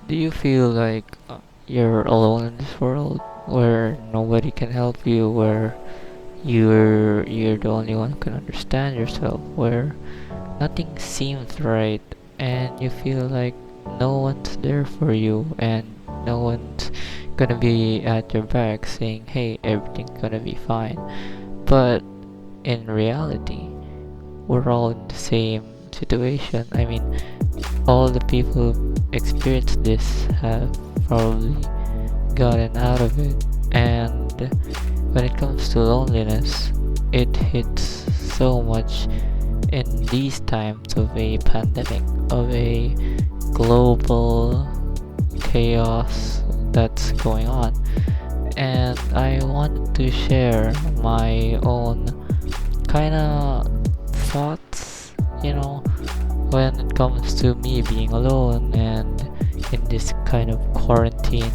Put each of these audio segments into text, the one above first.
Do you feel like you're alone in this world where nobody can help you, where you're the only one who can understand yourself, where nothing seems right and you feel like no one's there for you and no one's gonna be at your back saying, hey, everything's gonna be fine. But in reality, we're all in the same situation. I mean, all the people who experienced this have probably gotten out of it. And when it comes to loneliness, it hits so much in these times of a pandemic, of a global chaos that's going on. And I wanted to share my own kind of thoughts, when it comes to me being alone and in this kind of quarantine.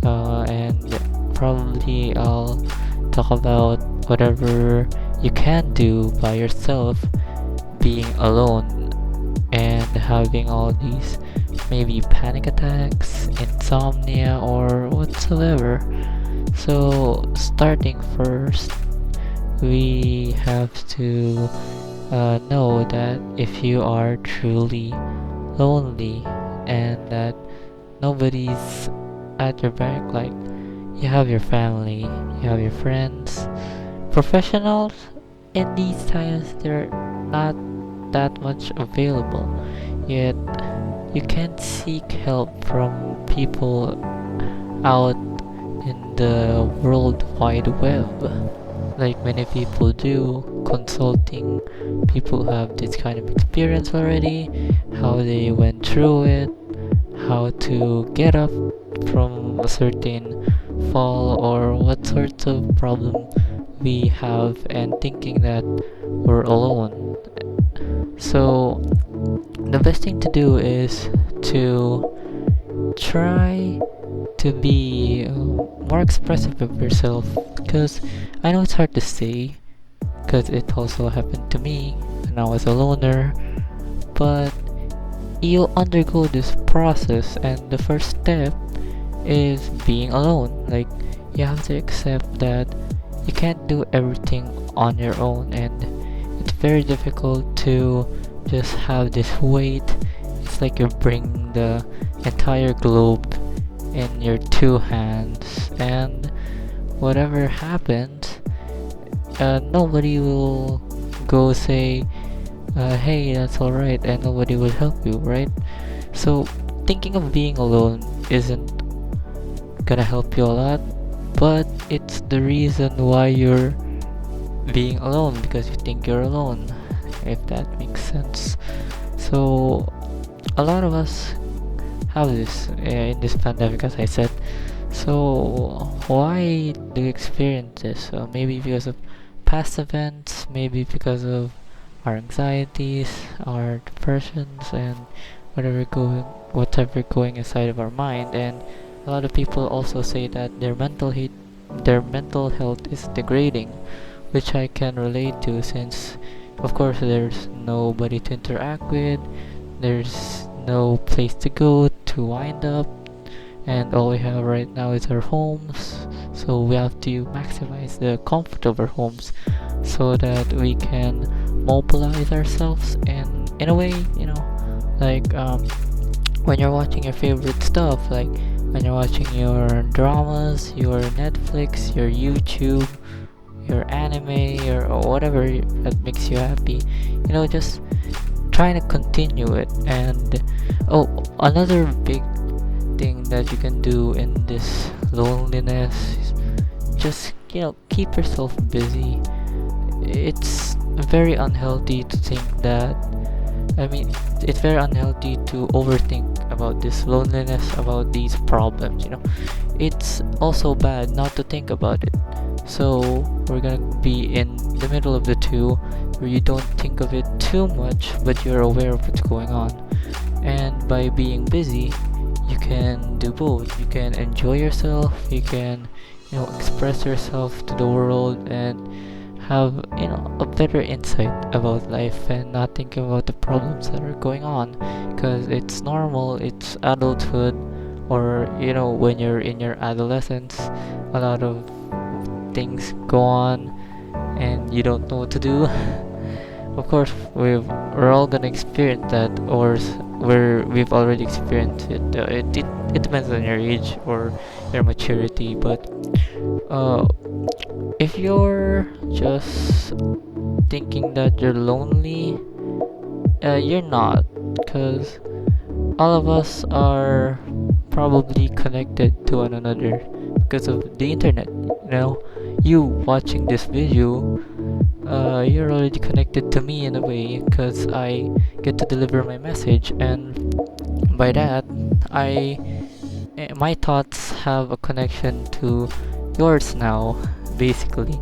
And probably I'll talk about whatever you can do by yourself being alone and having all these maybe panic attacks, insomnia, or whatsoever. So, starting first, we have to know that if you are truly lonely and that nobody's at your back, like you have your family, you have your friends, professionals in these times, they're not that much available. Yet, you can seek help from people out in the world wide web, like many people do, consulting people who have this kind of experience already, how they went through it, how to get up from a certain fall, or what sorts of problem we have, and thinking that we're alone. So, the best thing to do is to try to be more expressive of yourself, because I know it's hard to say because it also happened to me when I was a loner, but you'll undergo this process, and the first step is being alone. Like, you have to accept that you can't do everything on your own, and it's very difficult to just have this weight. It's like you're bringing the entire globe in your two hands, and whatever happens, nobody will go say, hey, that's alright, and nobody will help you, right? So, thinking of being alone isn't gonna help you a lot, but it's the reason why you're being alone, because you think you're alone, if that makes sense. So, a lot of us have this in this pandemic, as I said. So, why do you experience this? Maybe because of past events, maybe because of our anxieties, our depressions, and whatever going inside of our mind. And a lot of people also say that their mental health is degrading, which I can relate to, since of course there's nobody to interact with, there's no place to go to wind up, and all we have right now is our homes. So we have to maximize the comfort of our homes so that we can mobilize ourselves, and in a way, like when you're watching your favorite stuff, like when you're watching your dramas, your Netflix, your YouTube, your anime, or whatever that makes you happy, just trying to continue it. And another big thing that you can do in this loneliness is just keep yourself busy. It's very unhealthy to think that, it's very unhealthy to overthink about this loneliness, about these problems. It's also bad not to think about it. So we're gonna be in the middle of the two, where you don't think of it too much, but you're aware of what's going on. And by being busy, you can do both. You can enjoy yourself, you can express yourself to the world, and have a better insight about life and not thinking about the problems that are going on, because it's normal, it's adulthood, or when you're in your adolescence, a lot of things go on and you don't know what to do. Of course, we're all gonna experience that, or we've already experienced it. It depends on your age or your maturity, but uh, if you're just thinking that you're lonely, you're not, because all of us are probably connected to one another because of the internet. You watching this video, you're already connected to me in a way because I get to deliver my message, and by that, my thoughts have a connection to yours now, basically,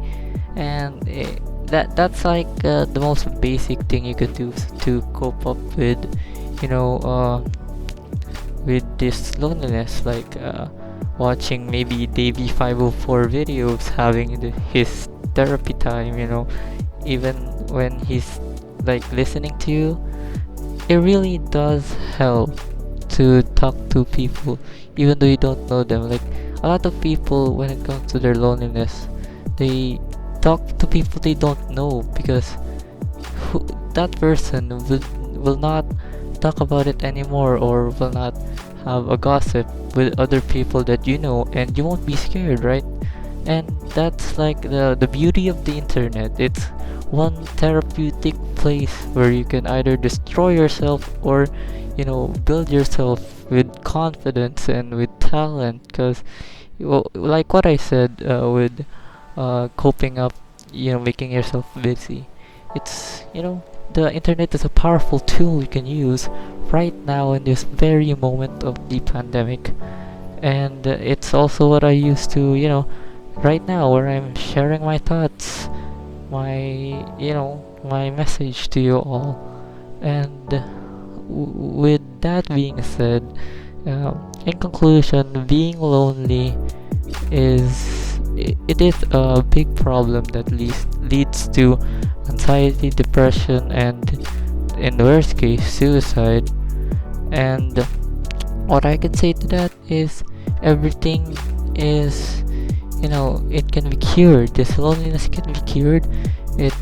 and that's like the most basic thing you could do to cope up with, you know, uh, with this loneliness, like watching maybe Davey 504 videos, having his therapy time, even when he's like listening to you. It really does help to talk to people, even though you don't know them. Like a lot of people, when it comes to their loneliness, they talk to people they don't know because that person will not talk about it anymore, or will not have a gossip with other people that you know, and you won't be scared, right? And that's like the beauty of the internet. It's one therapeutic place where you can either destroy yourself or build yourself with confidence and with talent, because like what I said, with coping up, making yourself busy. It's the internet is a powerful tool you can use right now in this very moment of the pandemic, and it's also what I use to right now, where I'm sharing my thoughts, my message to you all. And with that being said, in conclusion, being lonely it is a big problem that leads to anxiety, depression, and in the worst case, suicide. And what I can say to that is everything is, it can be cured. This loneliness can be cured. It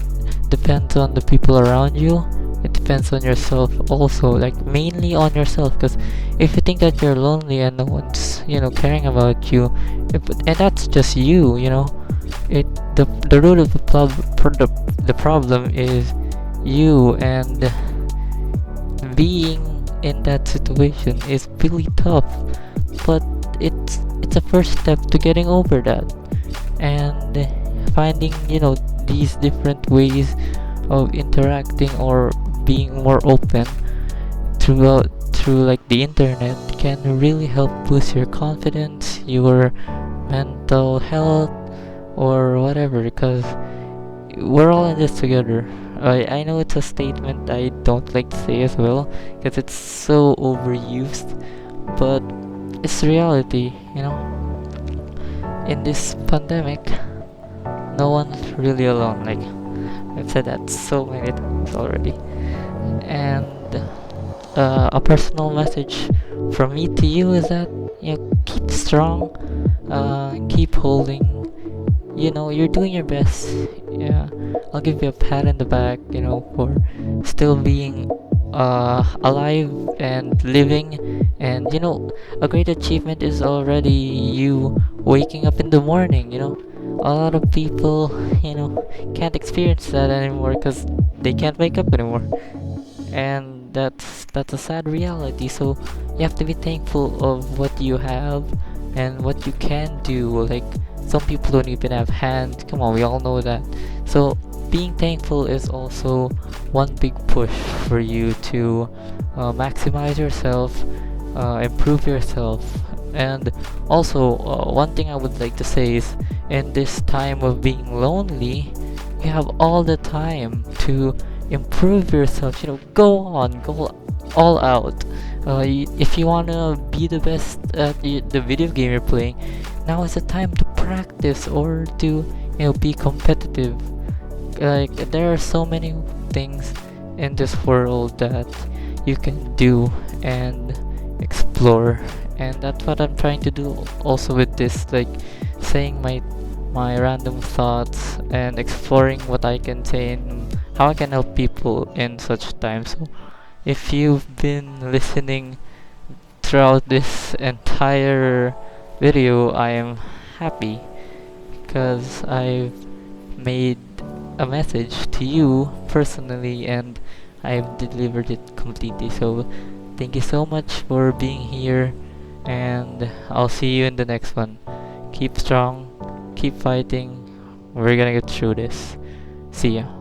depends on the people around you. It depends on yourself also, like mainly on yourself. Because if you think that you're lonely and no one's, caring about you, and that's just you, it the root of the problem is you, and being in that situation is really tough, but it's a first step to getting over that, and finding these different ways of interacting or being more open through like the internet can really help boost your confidence, your mental health, or whatever, because we're all in this together. I know it's a statement I don't like to say as well because it's so overused, but it's reality, In this pandemic, no one's really alone. Like I've said that so many times already. And a personal message from me to you is that keep strong, keep holding. You're doing your best. Yeah, I'll give you a pat in the back, for still being alive and living. And a great achievement is already you waking up in the morning. A lot of people, can't experience that anymore because they can't wake up anymore, and that's a sad reality. So you have to be thankful of what you have and what you can do. Like some people don't even have hands. Come on, we all know that. So being thankful is also one big push for you to maximize yourself, improve yourself. And also, one thing I would like to say is, in this time of being lonely, you have all the time to improve yourself. Go all out. If you wanna be the best at the video game you're playing, now is the time to practice or to be competitive. like there are so many things in this world that you can do and explore, and that's what I'm trying to do also with this, like saying my random thoughts and exploring what I can say and how I can help people in such times. So if you've been listening throughout this entire video, I am happy because I've made a message to you personally and I've delivered it completely. So thank you so much for being here, and I'll see you in the next one. Keep strong, keep fighting. We're gonna get through this. See ya.